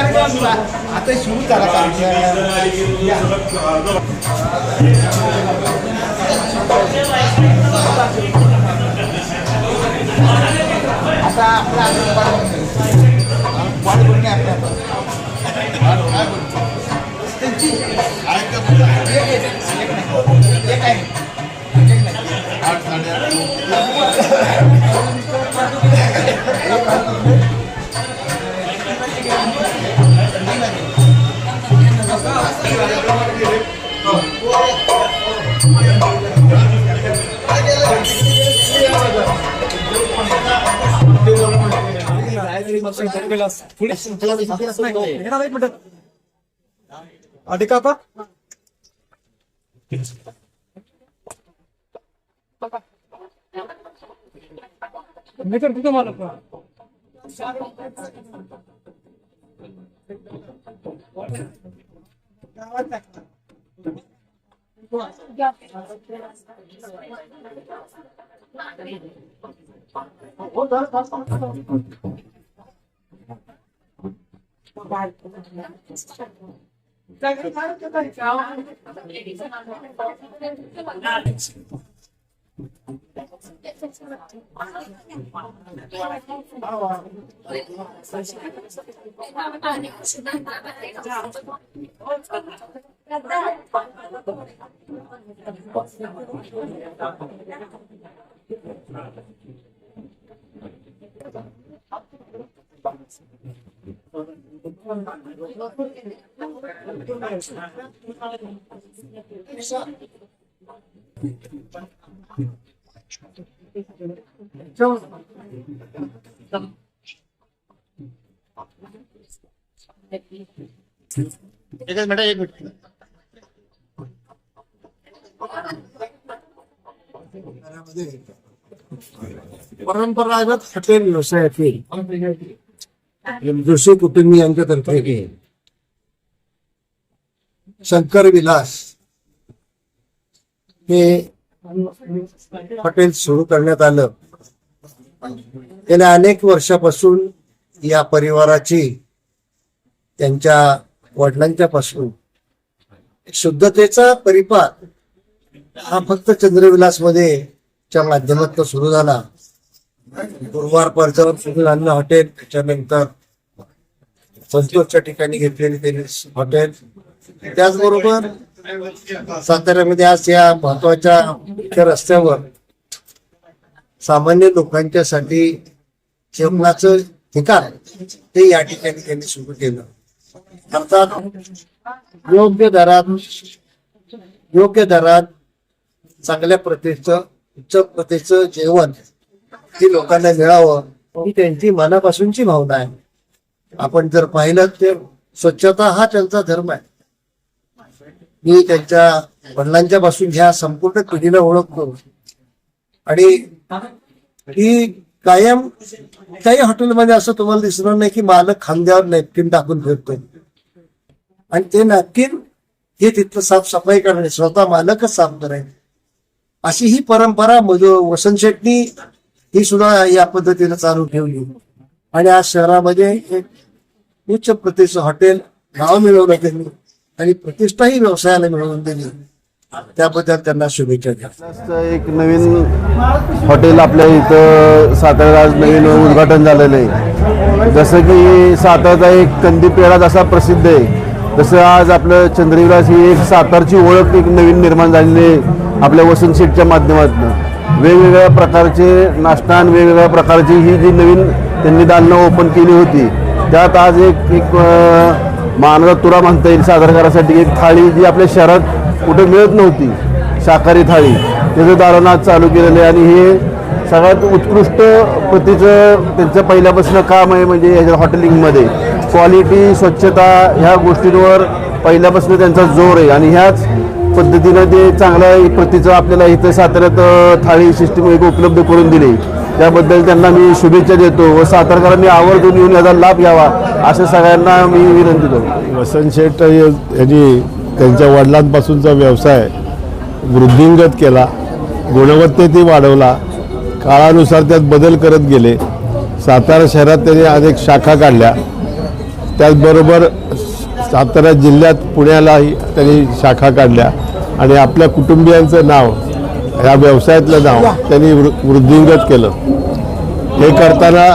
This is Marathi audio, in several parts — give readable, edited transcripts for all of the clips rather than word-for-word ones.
कार्यक्रम आता सुरू झाला आता आपला काका मी तर कुठं मला एकच मिनिट एक मिनिट परंपरागत हॉटेल व्यवसायातील जोशी कुटुंबियांतर्फे शंकर विलास हे हॉटेल सुरू करण्यात आलं. गेल्या अनेक वर्षापासून या परिवाराची त्यांच्या वडिलांच्या पासून शुद्धतेचा परिपाक हा फक्त चंद्रविलास मध्ये च्या माध्यमातून सुरू झाला. गुरुवार परचावर सुरू झालेलं हॉटेल, त्याच्यानंतर संतोषच्या ठिकाणी घेतलेली टेनिस हॉटेल, त्याचबरोबर साताऱ्यामध्ये आज या महत्वाच्या रस्त्यावर सामान्य लोकांच्यासाठी जेवणाचं ठिकाण ते या ठिकाणी त्यांनी सुरू केलं. अर्थात योग्य दरात चांगल्या प्रतीचं उच्च प्रतीचं जेवण हे लोकांना मिळावं ही त्यांची मनापासूनची भावना आहे. आपण जर पाहिलं तर स्वच्छता हा त्यांचा धर्म आहे. मी त्यांच्या वडिलांच्या पासून ह्या संपूर्ण पिढीला ओळखतो आणि ही कायम काही हॉटेलमध्ये असं तुम्हाला दिसणार नाही की मालक खांद्यावर नॅपकिन टाकून फिरतोय आणि ते नॅपकिन हे तिथलं साफसफाई करणे स्वतः मालकच साफ करायचे. अशी ही परंपरा वसंत शेट्टी ही सुद्धा या पद्धतीने चालू ठेवली आणि आज शहरामध्ये एक उच्च प्रतीचं हॉटेल नाव मिळवलं त्यांनी आणि प्रतिष्ठाही व्यवसायाला मिळवून दिली. त्याबद्दल त्यांना शुभेच्छा द्या. एक नवीन हॉटेल आपल्या इथं साताऱ्यात आज नवीन उद्घाटन झालेलं आहे. जसं की साताऱ्याचा एक कंदी पेढा जसा प्रसिद्ध आहे तसं आज आपलं चंद्रविलास ही एक सातारची ओळख एक नवीन निर्माण झालेली आहे आपल्या वसंत शेटच्या माध्यमातून. वेगवेगळ्या प्रकारचे नाश्ता आणि वेगवेगळ्या प्रकारची ही जी नवीन त्यांनी दालनं ओपन केली होती त्यात आज एक मानाचा तुरा म्हणता येईल सादर करायसाठी एक थाळी जी आपल्या शहरात कुठे मिळत नव्हती, शाकाहारी थाळी, त्याचं दालन आज चालू केलेलं आहे. आणि हे सगळ्यात उत्कृष्ट प्रतीचं त्यांचं पहिल्यापासून काम आहे. म्हणजे ह्याच्या हॉटेलिंगमध्ये क्वालिटी, स्वच्छता ह्या गोष्टींवर पहिल्यापासून त्यांचा जोर आहे आणि ह्याच पद्धतीनं ते चांगल्या प्रतीचं आपल्याला इथं साताऱ्यात थाळी सिस्टीम एक उपलब्ध करून दिली. त्याबद्दल त्यांना मी शुभेच्छा देतो व सातारकरांनी आवर्जून येऊन याचा लाभ घ्यावा असं सगळ्यांना मी विनंती करतो. वसंत शेट यांनी त्यांच्या वडिलांपासूनचा व्यवसाय वृद्धिंगत केला, गुणवत्तेतही वाढवला, काळानुसार त्यात बदल करत गेले. सातारा शहरात त्यांनी अनेक शाखा काढल्या. त्याचबरोबर सातारा जिल्ह्यात पुण्यालाही त्यांनी शाखा काढल्या आणि आपल्या कुटुंबियांचं नाव ह्या व्यवसायातलं नाव त्यांनी वृद्धिंगत केलं. हे करताना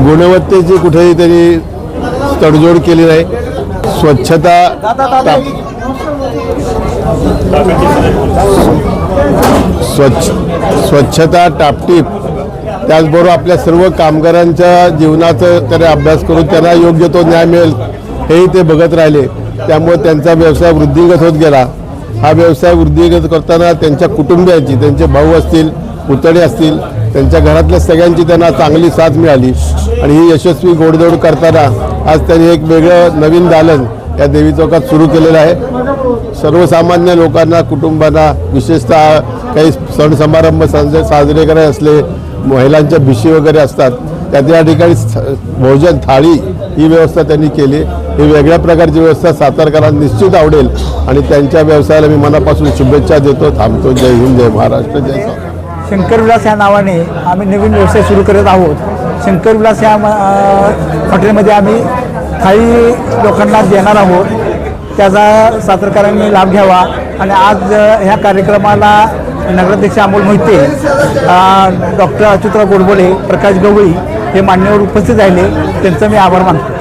गुणवत्तेची कुठेही त्यांनी तडजोड केली नाही. स्वच्छता टापटीप त्याचबरोबर आपल्या सर्व कामगारांच्या जीवनाचा त्याने अभ्यास करून त्यांना योग्य तो न्याय मिळेल हेही ते बघत राहिले. त्यामुळे त्यांचा व्यवसाय वृद्धिंगत होत गेला. हा व्यवसाय वृद्धिंगत करताना त्यांच्या कुटुंबियांची, त्यांचे भाऊ असतील, पुतणे असतील, त्यांच्या घरातल्या सगळ्यांची त्यांना चांगली साथ मिळाली आणि ही यशस्वी गोडधोड करताना आज त्यांनी एक वेगळं नवीन दालन या देवी चौकात सुरू केलेलं आहे. सर्वसामान्य लोकांना, कुटुंबांना, विशेषतः काही सण समारंभ साजरे करायचे असले, महिलांच्या भिशी वगैरे असतात, त्या ठिकाणी भोजन थाळी ही व्यवस्था त्यांनी केली. ही वेगळ्या प्रकारची व्यवस्था सातारकरांना निश्चित आवडेल आणि त्यांच्या व्यवसायाला मी मनापासून शुभेच्छा देतो. थांबतो. जय हिंद, जय महाराष्ट्र, जय स्वामी. शंकरविलास या नावाने आम्ही नवीन व्यवसाय सुरू करत आहोत. शंकरविलास या हॉटेलमध्ये आम्ही थाळी लोकांना देणार आहोत. त्याचा सातारकरांनी लाभ घ्यावा आणि आज ह्या कार्यक्रमाला नगराध्यक्ष अमोल मोहिते, डॉक्टर अच्युतराव गोडबोले, प्रकाश गवळी हे मान्यवर उपस्थित राहिले. त्यांचा मी आभार मानतो.